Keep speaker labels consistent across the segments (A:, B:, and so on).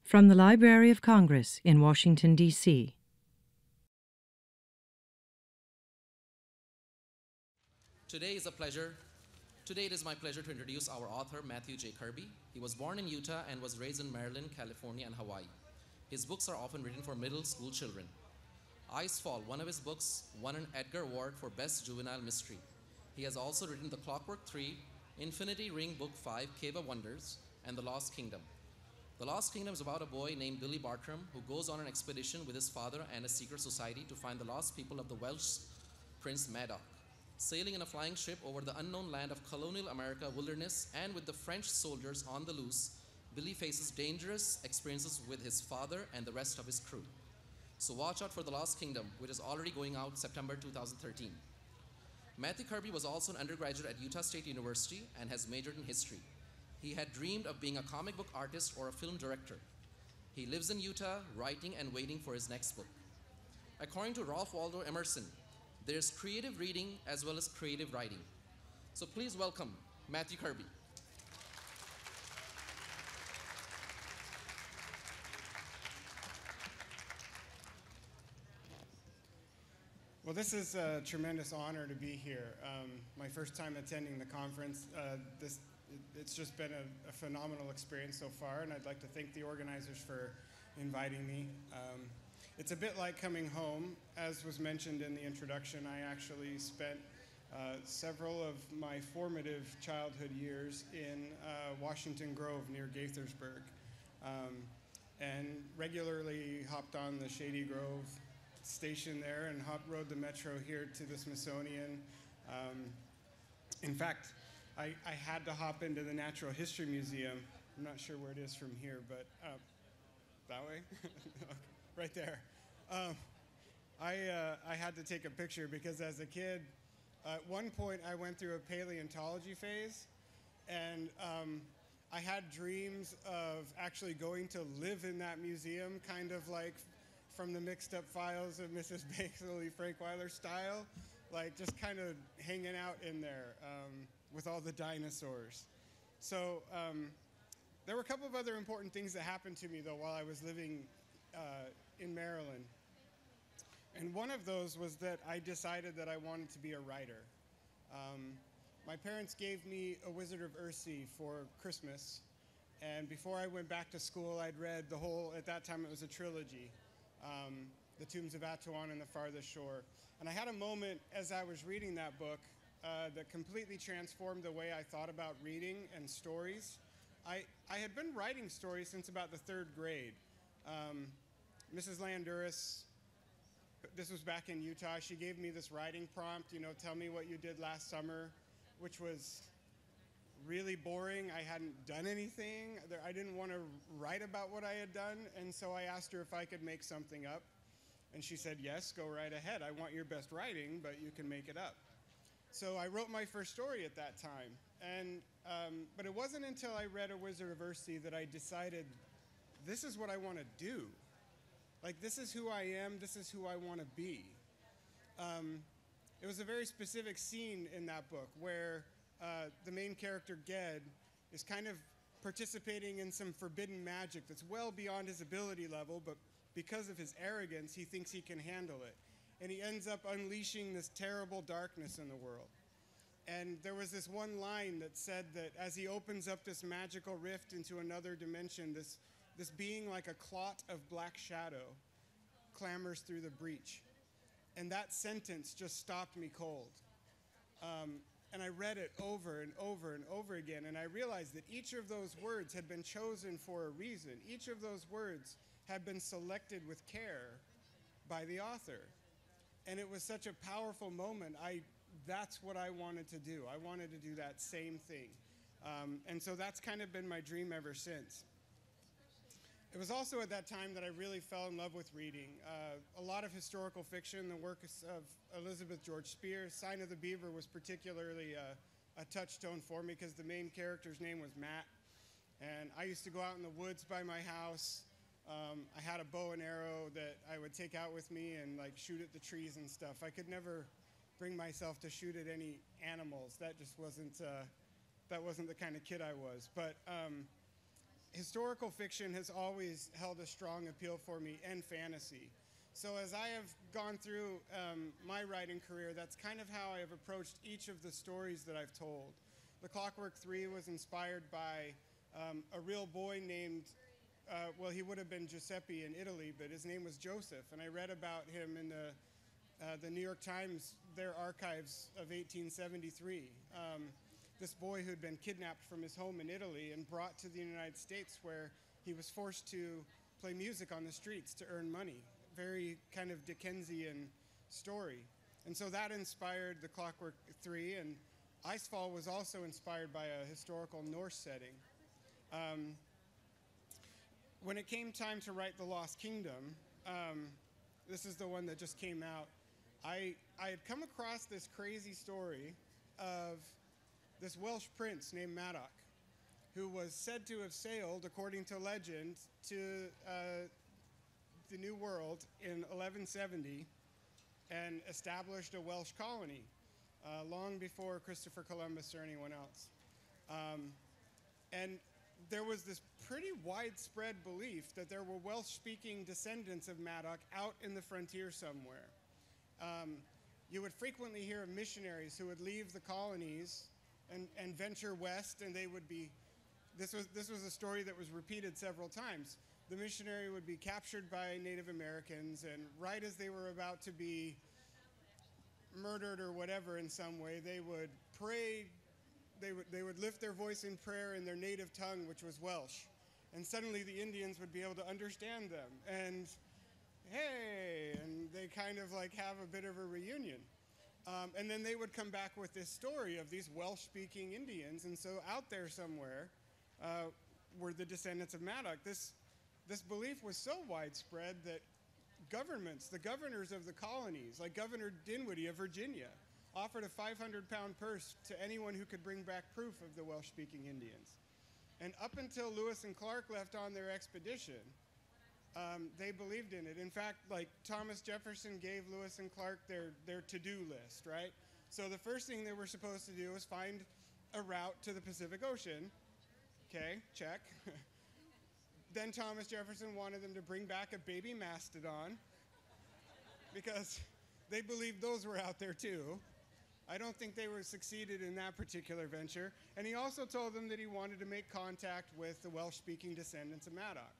A: From the Library of Congress in Washington, D.C.
B: Today it is my pleasure to introduce our author, Matthew J. Kirby. He was born in Utah and was raised in Maryland, California, and Hawaii. His books are often written for middle school children. Icefall, one of his books, won an Edgar Award for Best Juvenile Mystery. He has also written The Clockwork Three, Infinity Ring Book 5, Cave of Wonders, and The Lost Kingdom. The Lost Kingdom is about a boy named Billy Bartram who goes on an expedition with his father and a secret society to find the lost people of the Welsh Prince Madoc. Sailing in a flying ship over the unknown land of colonial America wilderness and with the French soldiers on the loose, Billy faces dangerous experiences with his father and the rest of his crew. So watch out for The Lost Kingdom, which is already going out September 2013. Matthew Kirby was also an undergraduate at Utah State University and has majored in history. He had dreamed of being a comic book artist or a film director. He lives in Utah, writing and waiting for his next book. According to Ralph Waldo Emerson, there's creative reading as well as creative writing. So please welcome Matthew Kirby.
C: Well, this is a tremendous honor to be here. My first time attending the conference. It's just been a phenomenal experience so far, and I'd like to thank the organizers for inviting me. It's a bit like coming home. As was mentioned in the introduction, I actually spent several of my formative childhood years in Washington Grove near Gaithersburg, and regularly hopped on the Shady Grove station there and rode the metro here to the Smithsonian. In fact, I had to hop into the Natural History Museum. I'm not sure where it is from here, but that way? Right there. I had to take a picture because as a kid, at one point I went through a paleontology phase, and I had dreams of actually going to live in that museum, kind of like from the Mixed Up Files of Mrs. Bailey Frankweiler style, like just kind of hanging out in there with all the dinosaurs. So there were a couple of other important things that happened to me, though, while I was living in Maryland. And one of those was that I decided that I wanted to be a writer. My parents gave me A Wizard of Earthsea for Christmas, and before I went back to school, I'd read the whole, at that time it was a trilogy, The Tombs of Atuan and The Farthest Shore. And I had a moment as I was reading that book that completely transformed the way I thought about reading and stories. I had been writing stories since about the third grade. Mrs. Landuris, this was back in Utah, she gave me this writing prompt, tell me what you did last summer, which was really boring. I hadn't done anything. I didn't want to write about what I had done, and so I asked her if I could make something up. And she said, yes, go right ahead. I want your best writing, but you can make it up. So I wrote my first story at that time. And but it wasn't until I read A Wizard of Earthsea that I decided, this is what I want to do. Like, this is who I am, this is who I want to be. It was a very specific scene in that book where the main character, Ged, is kind of participating in some forbidden magic that's well beyond his ability level, but because of his arrogance, he thinks he can handle it. And he ends up unleashing this terrible darkness in the world. And there was this one line that said that as he opens up this magical rift into another dimension, this being like a clot of black shadow clambers through the breach. And that sentence just stopped me cold. And I read it over and over and over again, and I realized that each of those words had been chosen for a reason. Each of those words had been selected with care by the author. And it was such a powerful moment. That's what I wanted to do. I wanted to do that same thing. And so that's kind of been my dream ever since. It was also at that time that I really fell in love with reading. A lot of historical fiction, the work of Elizabeth George Spears. Sign of the Beaver was particularly a touchstone for me because the main character's name was Matt. And I used to go out in the woods by my house. I had a bow and arrow that I would take out with me and like shoot at the trees and stuff. I could never bring myself to shoot at any animals. That just wasn't the kind of kid I was. But historical fiction has always held a strong appeal for me, and fantasy. So as I have gone through my writing career, that's kind of how I have approached each of the stories that I've told. The Clockwork Three was inspired by a real boy named, well, he would have been Giuseppe in Italy, but his name was Joseph. And I read about him in the New York Times, their archives of 1873. This boy who had been kidnapped from his home in Italy and brought to the United States, where he was forced to play music on the streets to earn money. Very kind of Dickensian story. And so that inspired the Clockwork Three, and Icefall was also inspired by a historical Norse setting. When it came time to write The Lost Kingdom, this is the one that just came out, I had come across this crazy story of this Welsh prince named Madoc, who was said to have sailed, according to legend, to the New World in 1170 and established a Welsh colony long before Christopher Columbus or anyone else. And there was this pretty widespread belief that there were Welsh-speaking descendants of Madoc out in the frontier somewhere. You would frequently hear of missionaries who would leave the colonies and venture west, and they would be, this was a story that was repeated several times. The missionary would be captured by Native Americans, and right as they were about to be murdered or whatever in some way, they would pray, they would lift their voice in prayer in their native tongue, which was Welsh. And suddenly the Indians would be able to understand them, and hey, and they kind of like have a bit of a reunion. And then they would come back with this story of these Welsh-speaking Indians, and so out there somewhere were the descendants of Madoc. This belief was so widespread that governments, the governors of the colonies, like Governor Dinwiddie of Virginia, offered a 500-pound purse to anyone who could bring back proof of the Welsh-speaking Indians. And up until Lewis and Clark left on their expedition, they believed in it. In fact, like Thomas Jefferson gave Lewis and Clark their to-do list, right? So the first thing they were supposed to do was find a route to the Pacific Ocean. Okay, check. Then Thomas Jefferson wanted them to bring back a baby mastodon because they believed those were out there too. I don't think they were succeeded in that particular venture. And he also told them that he wanted to make contact with the Welsh-speaking descendants of Madoc,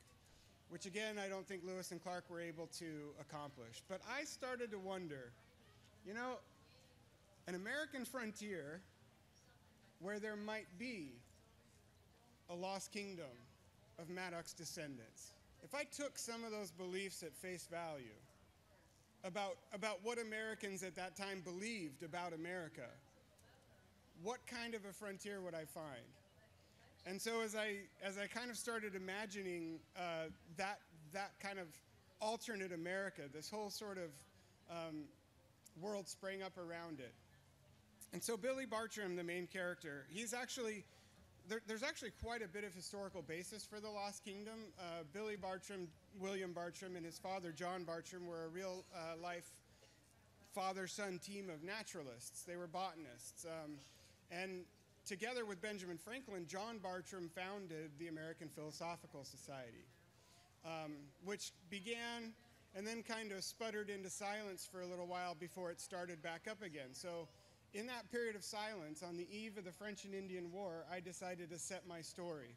C: which again, I don't think Lewis and Clark were able to accomplish. But I started to wonder, you know, an American frontier where there might be a lost kingdom of Madoc's descendants. If I took some of those beliefs at face value about what Americans at that time believed about America, what kind of a frontier would I find? And so as I kind of started imagining that kind of alternate America, this whole sort of world sprang up around it. And so Billy Bartram, the main character, he's actually, there's actually quite a bit of historical basis for the Lost Kingdom. Billy Bartram, William Bartram, and his father, John Bartram, were a real life father-son team of naturalists. They were botanists. And together with Benjamin Franklin, John Bartram founded the American Philosophical Society, which began and then kind of sputtered into silence for a little while before it started back up again. So in that period of silence, on the eve of the French and Indian War, I decided to set my story.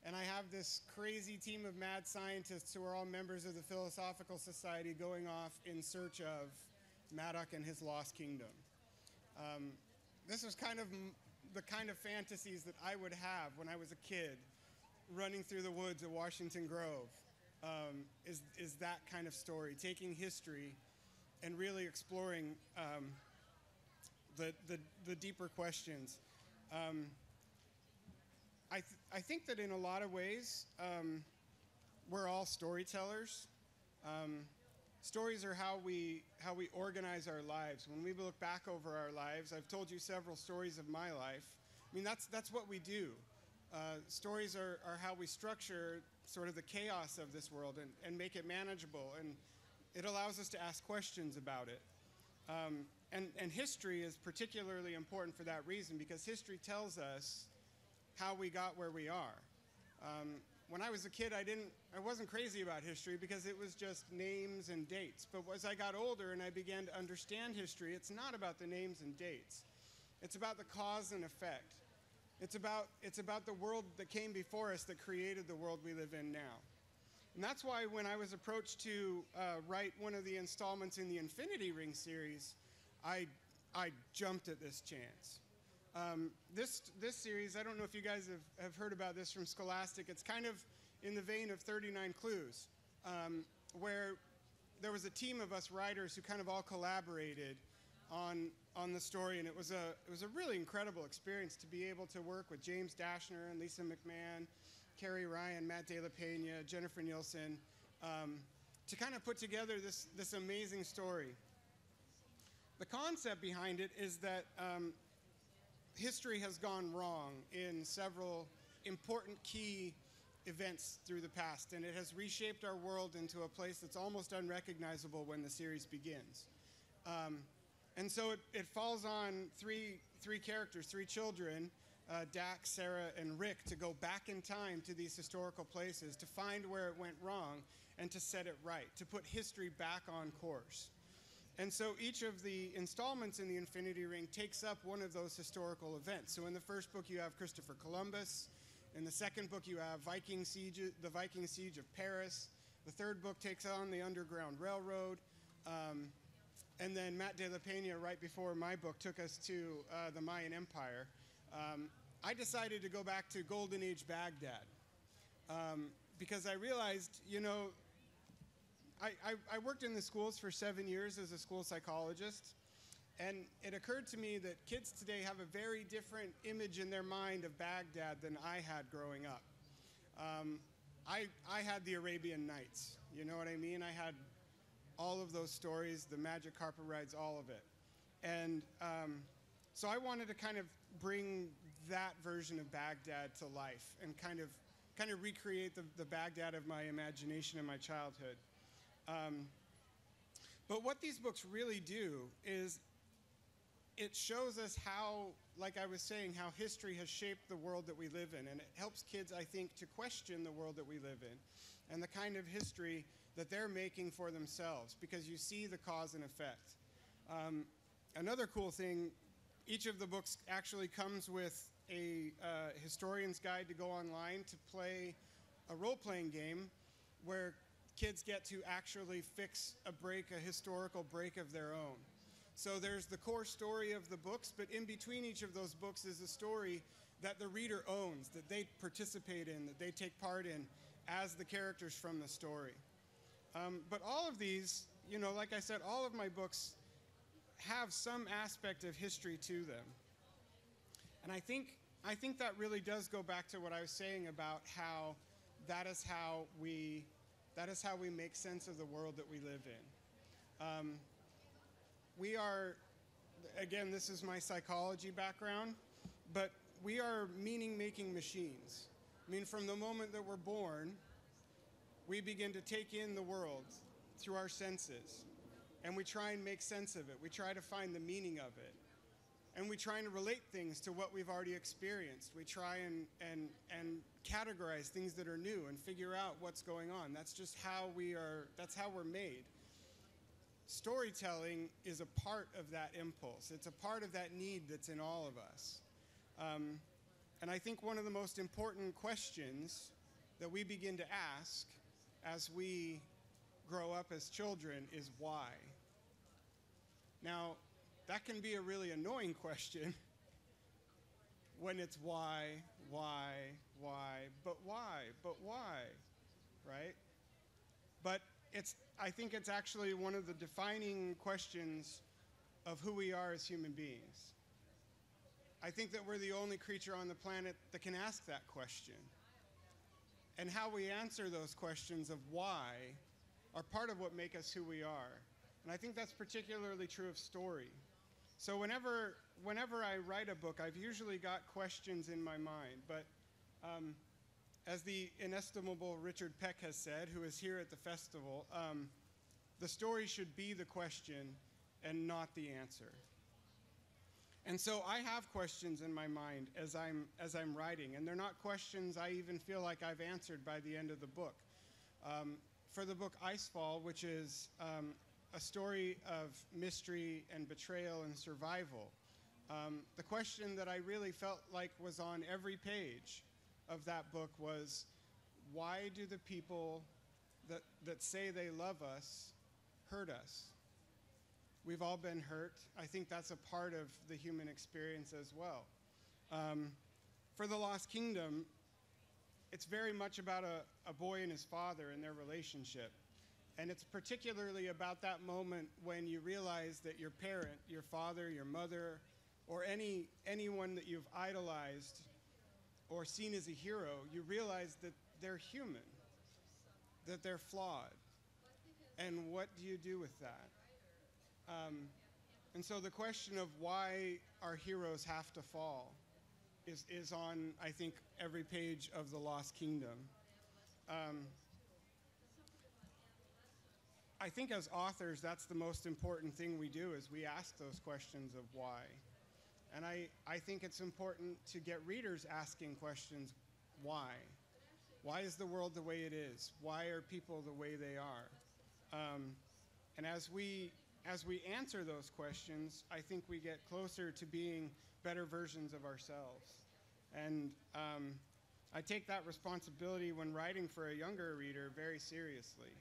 C: And I have this crazy team of mad scientists who are all members of the Philosophical Society going off in search of Madoc and his lost kingdom. This was kind of the kind of fantasies that I would have when I was a kid running through the woods of Washington Grove, is that kind of story, taking history and really exploring the deeper questions. I think that in a lot of ways, we're all storytellers. Stories are how we organize our lives. When we look back over our lives, I've told you several stories of my life. I mean, that's what we do. Stories are how we structure sort of the chaos of this world and make it manageable, and it allows us to ask questions about it. And history is particularly important for that reason, because history tells us how we got where we are. when I was a kid, I wasn't crazy about history because it was just names and dates. But as I got older and I began to understand history, it's not about the names and dates. It's about the cause and effect. It's about the world that came before us that created the world we live in now. And that's why when I was approached to write one of the installments in the Infinity Ring series, I jumped at this chance. This series, I don't know if you guys have heard about this from Scholastic. It's kind of in the vein of 39 Clues, where there was a team of us writers who kind of all collaborated on the story, and it was a really incredible experience to be able to work with James Dashner and Lisa McMahon, Carrie Ryan, Matt De La Pena, Jennifer Nielsen, to kind of put together this amazing story. The concept behind it is that history has gone wrong in several important key events through the past, and it has reshaped our world into a place that's almost unrecognizable when the series begins. And so it falls on three characters, three children, Dax, Sarah, and Rick, to go back in time to these historical places to find where it went wrong and to set it right, to put history back on course. And so each of the installments in the Infinity Ring takes up one of those historical events. So in the first book you have Christopher Columbus. In the second book you have the Viking Siege of Paris. The third book takes on the Underground Railroad. And then Matt De La Pena, right before my book, took us to the Mayan Empire. I decided to go back to Golden Age Baghdad because I realized, I worked in the schools for 7 years as a school psychologist, and it occurred to me that kids today have a very different image in their mind of Baghdad than I had growing up. I had the Arabian Nights, you know what I mean? I had all of those stories, the magic carpet rides, all of it. And so I wanted to kind of bring that version of Baghdad to life and kind of recreate the Baghdad of my imagination in my childhood. But what these books really do is it shows us how, like I was saying, how history has shaped the world that we live in. And it helps kids, I think, to question the world that we live in and the kind of history that they're making for themselves, because you see the cause and effect. Another cool thing, each of the books actually comes with a historian's guide to go online to play a role-playing game where kids get to actually fix a historical break of their own. So there's the core story of the books, but in between each of those books is a story that the reader owns, that they participate in, that they take part in as the characters from the story. But all of these, like I said, all of my books have some aspect of history to them. And I think that really does go back to what I was saying about how that is how we make sense of the world that we live in. We are, again, this is my psychology background, but we are meaning-making machines. I mean, from the moment that we're born, we begin to take in the world through our senses, and we try and make sense of it. We try to find the meaning of it, and we try and relate things to what we've already experienced. We try and categorize things that are new and figure out what's going on. That's just how that's how we're made. Storytelling is a part of that impulse. It's a part of that need that's in all of us. And I think one of the most important questions that we begin to ask as we grow up as children is why. Now, that can be a really annoying question when it's why, but why, right? But I think it's actually one of the defining questions of who we are as human beings. I think that we're the only creature on the planet that can ask that question. And how we answer those questions of why are part of what make us who we are. And I think that's particularly true of story. So whenever I write a book, I've usually got questions in my mind. But as the inestimable Richard Peck has said, who is here at the festival, the story should be the question and not the answer. And so I have questions in my mind as I'm writing, and they're not questions I even feel like I've answered by the end of the book. For the book Icefall, which is a story of mystery and betrayal and survival, the question that I really felt like was on every page of that book was, why do the people that say they love us hurt us? We've all been hurt. I think that's a part of the human experience as well. For The Lost Kingdom, it's very much about a boy and his father and their relationship. And it's particularly about that moment when you realize that your parent, your father, your mother, or anyone that you've idolized or seen as a hero, you realize that they're human, that they're flawed. And what do you do with that? And so the question of why our heroes have to fall is on, I think, every page of The Lost Kingdom. I think as authors, that's the most important thing we do, is we ask those questions of why. And I think it's important to get readers asking questions, why? Why is the world the way it is? Why are people the way they are? And as we answer those questions, I think we get closer to being better versions of ourselves. And I take that responsibility when writing for a younger reader very seriously.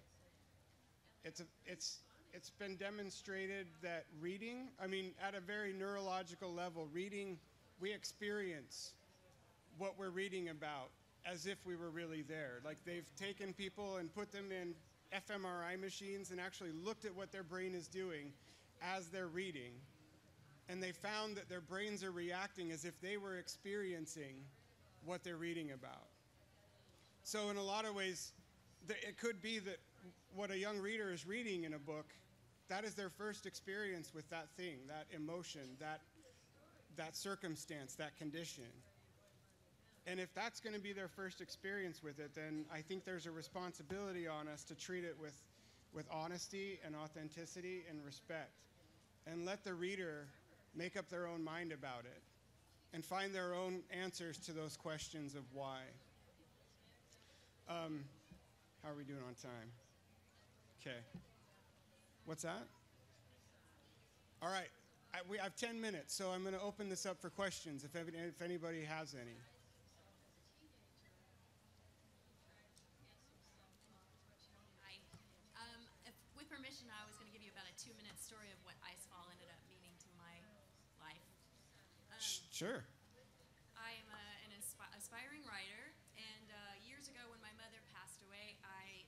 C: It's been demonstrated that reading, at a very neurological level, reading, we experience what we're reading about as if we were really there. Like, they've taken people and put them in fMRI machines and actually looked at what their brain is doing as they're reading. And they found that their brains are reacting as if they were experiencing what they're reading about. So in a lot of ways, it could be that what a young reader is reading in a book, that is their first experience with that thing, that emotion, that circumstance, that condition. And if that's going to be their first experience with it, then I think there's a responsibility on us to treat it with honesty and authenticity and respect, and let the reader make up their own mind about it and find their own answers to those questions of why. How are we doing on time? Okay. What's that? All right. We have 10 minutes, so I'm going to open this up for questions if anybody has any.
D: With permission, I was going to give you about a 2-minute story of what Icefall ended up meaning to my life.
C: Sure.
D: I am an aspiring writer, and years ago when my mother passed away, I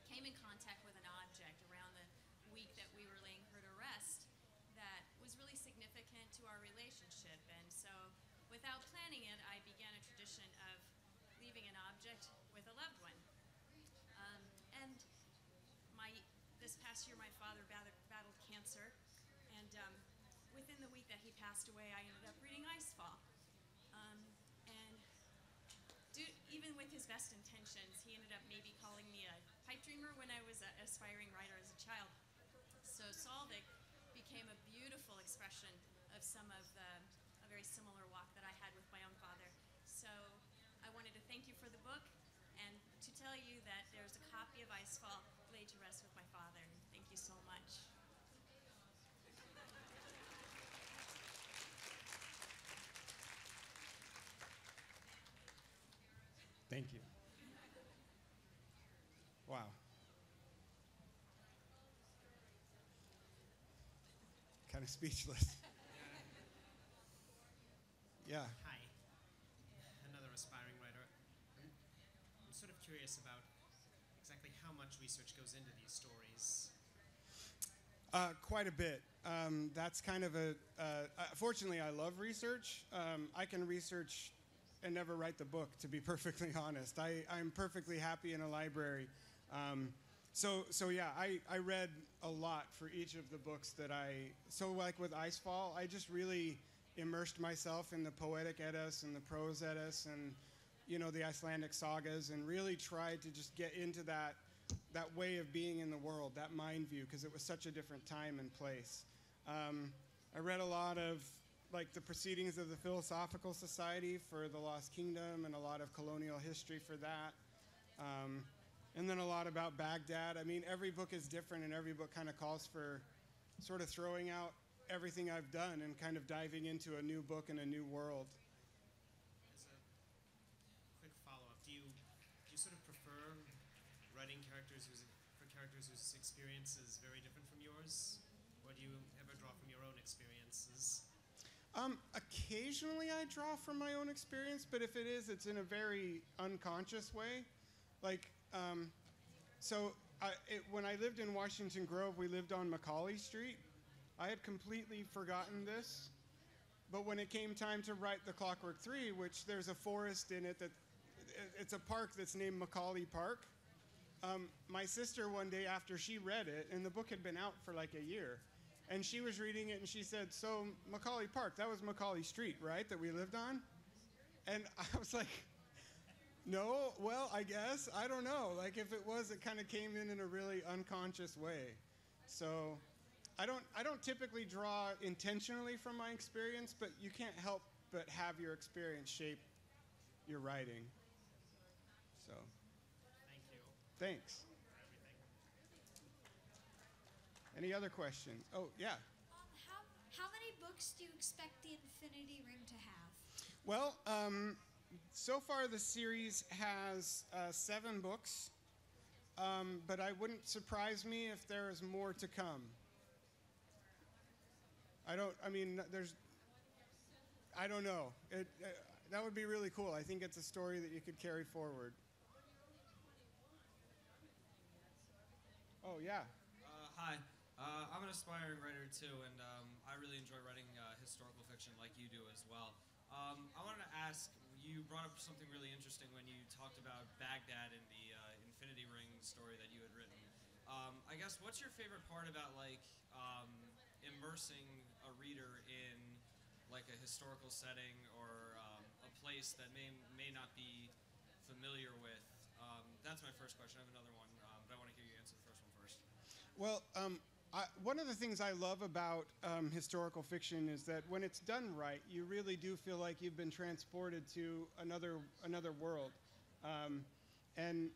D: came in contact with an object around the week that we were laying her to rest that was really significant to our relationship. And so without planning it, I began a tradition of leaving an object with a loved one. And this past year, my father battled cancer, and within the week that he passed away, I ended up reading Icefall. And even with his best intentions, he ended up maybe calling me a pipe dreamer when I was an aspiring writer as a child. So Solvik became a beautiful expression of some of a very similar walk that I had with my own father. So I wanted to thank you for the book, and to tell you that there's a copy of Icefall laid to rest with my father. Thank you so much.
C: Thank you. Wow. Kind of speechless. Yeah.
E: Hi. Another aspiring writer. I'm sort of curious about exactly how much research goes into these stories.
C: Quite a bit. That's kind of fortunately, I love research. I can research and never write the book, to be perfectly honest. I'm perfectly happy in a library. So yeah, I read a lot for each of the books that so like with Icefall, I just really immersed myself in the poetic Eddas and the prose Eddas and, the Icelandic sagas, and really tried to just get into that way of being in the world, that mind view, because it was such a different time and place. I read a lot of like the proceedings of the Philosophical Society for the Lost Kingdom and a lot of colonial history for that. And then a lot about Baghdad. I mean, every book is different, and every book kind of calls for sort of throwing out everything I've done and kind of diving into a new book and a new world.
E: As a quick follow-up, do you sort of prefer writing characters whose experience is very different from yours, or do you ever draw from your own experiences?
C: Occasionally I draw from my own experience, but if it is, it's in a very unconscious way. Like, when I lived in Washington Grove, we lived on Macaulay Street. I had completely forgotten this, but when it came time to write the Clockwork Three, which there's a forest in it it's a park that's named Macaulay Park. My sister one day after she read it, and the book had been out for like a year, and she was reading it and she said, "So Macaulay Park, that was Macaulay Street, right, that we lived on?" And I was like, "No, well, I guess, I don't know. Like if it was, it kind of came in a really unconscious way." So I don't typically draw intentionally from my experience, but you can't help but have your experience shape your writing. So.
E: Thank you.
C: Thanks.
E: For everything.
C: Any other questions? Oh, yeah.
F: How many books do you expect the Infinity Ring to have?
C: Well, so far the series has 7 books, but I wouldn't surprise me if there is more to come. I don't know. That would be really cool. I think it's a story that you could carry forward. Oh, yeah.
G: Hi. I'm an aspiring writer too, and I really enjoy writing historical fiction like you do as well. I wanted to ask, you brought up something really interesting when you talked about Baghdad and the Infinity Ring story that you had written. I guess, what's your favorite part about immersing a reader in like a historical setting or a place that may not be familiar with? That's my first question. I have another one, but I want to hear you answer the first one first.
C: Well, one of the things I love about historical fiction is that when it's done right, you really do feel like you've been transported to another world. And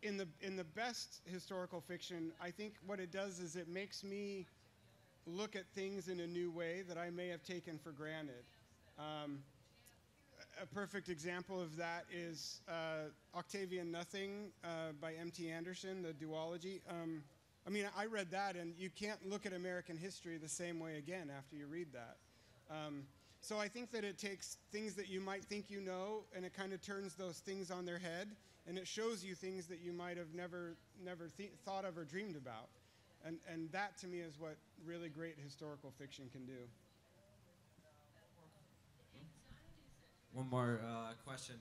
C: in the best historical fiction, I think what it does is it makes me look at things in a new way that I may have taken for granted. A perfect example of that is Octavian Nothing by M.T. Anderson, the duology. I read that, and you can't look at American history the same way again after you read that. So I think that it takes things that you might think you know, and it kind of turns those things on their head, and it shows you things that you might have never thought of or dreamed about. And that, to me, is what really great historical fiction can do.
G: One more question.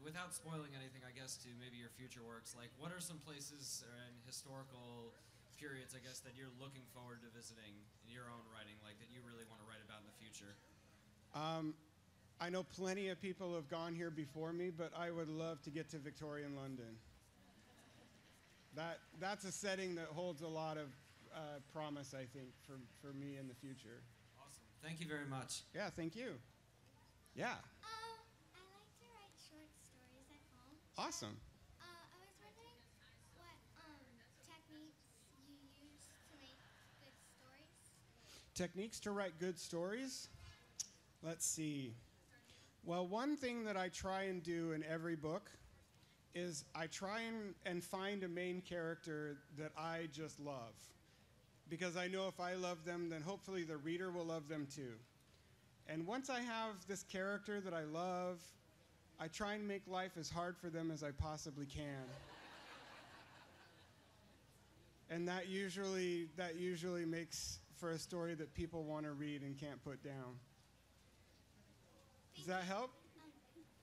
G: Without spoiling anything, I guess, to maybe your future works, like what are some places and historical periods, I guess, that you're looking forward to visiting in your own writing, like that you really want to write about in the future?
C: I know plenty of people have gone here before me, but I would love to get to Victorian London. That's a setting that holds a lot of promise, I think, for me in the future.
G: Awesome. Thank you very much.
C: Yeah, thank you. Yeah.
F: I like to write short stories at home.
C: Awesome.
F: I was wondering what techniques you use to make good stories.
C: Techniques to write good stories? Let's see. Well, one thing that I try and do in every book is I try and find a main character that I just love. Because I know if I love them, then hopefully the reader will love them too. And once I have this character that I love, I try and make life as hard for them as I possibly can. And that usually makes for a story that people want to read and can't put down. Does that help?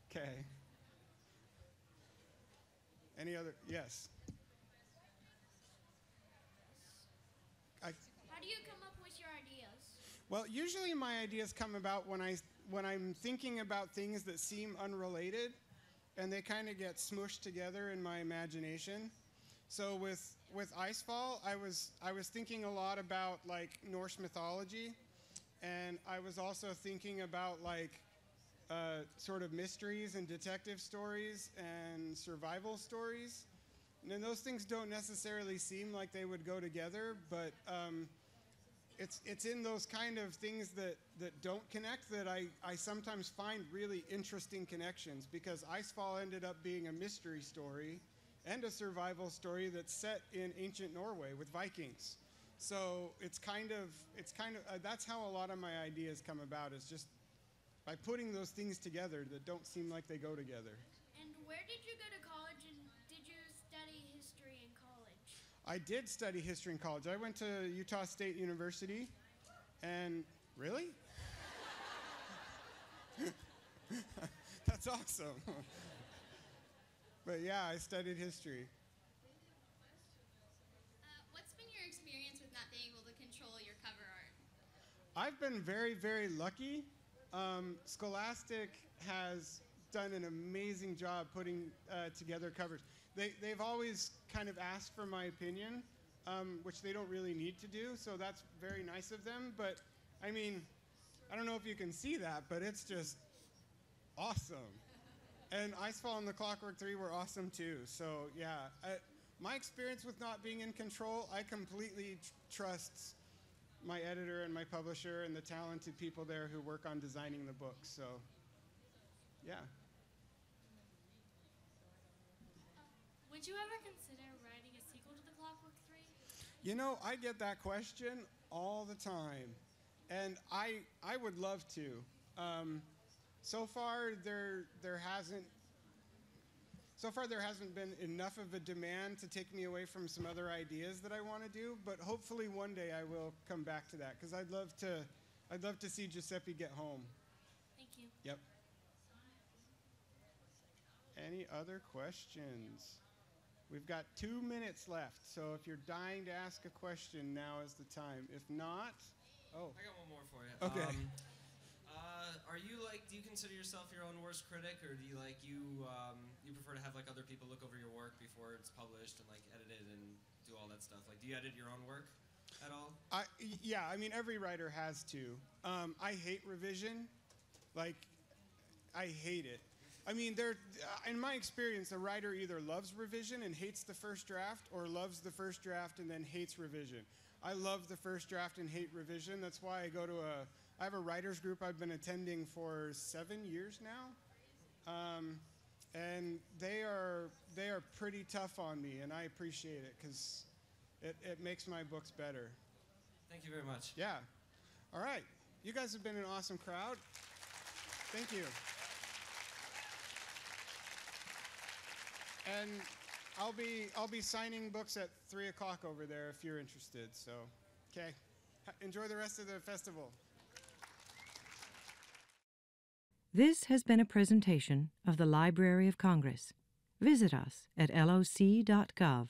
C: Okay. Any other? Yes.
F: How do you come up with your ideas?
C: Well, usually my ideas come about when I'm thinking about things that seem unrelated, and they kind of get smooshed together in my imagination. So with Icefall, I was thinking a lot about like Norse mythology, and I was also thinking about like sort of mysteries and detective stories and survival stories. And those things don't necessarily seem like they would go together, but it's in those kind of things that don't connect that I sometimes find really interesting connections, because Icefall ended up being a mystery story and a survival story that's set in ancient Norway with Vikings. So it's kind of that's how a lot of my ideas come about, is just by putting those things together that don't seem like they go together.
F: And where did you go to college, and did you study history in college?
C: I did study history in college. I went to Utah State University, and really? That's awesome. But yeah, I studied history.
D: What's been your experience with not being able to control your cover art?
C: I've been very, very lucky. Scholastic has done an amazing job putting together covers. They've always kind of asked for my opinion, which they don't really need to do, so that's very nice of them. But, I mean, I don't know if you can see that, but it's just awesome. And Icefall and the Clockwork Three were awesome too. So, yeah, my experience with not being in control, I completely trust my editor and my publisher and the talented people there who work on designing the book. So, yeah.
F: Would you ever consider writing a sequel to the Clockwork Three?
C: You know, I get that question all the time, and I would love to. So far there hasn't been enough of a demand to take me away from some other ideas that I want to do, but hopefully one day I will come back to that, because I'd love to see Giuseppe get home.
F: Thank you.
C: Yep. Any other questions? We've got 2 minutes left, so if you're dying to ask a question, now is the time. If not, oh.
G: I got one more for you.
C: Okay.
G: Do you consider yourself your own worst critic, or do you you prefer to have like other people look over your work before it's published and like edit it and do all that stuff? Like, do you edit your own work at all?
C: Yeah, I mean, every writer has to. I hate revision. Like, I hate it. I mean, in my experience, a writer either loves revision and hates the first draft, or loves the first draft and then hates revision. I love the first draft and hate revision. That's why I have a writers group I've been attending for 7 years now. And they are pretty tough on me, and I appreciate it, because it makes my books better.
G: Thank you very much.
C: Yeah. All right. You guys have been an awesome crowd. Thank you. And I'll be signing books at 3 o'clock over there if you're interested. So, okay. Enjoy the rest of the festival.
A: This has been a presentation of the Library of Congress. Visit us at loc.gov.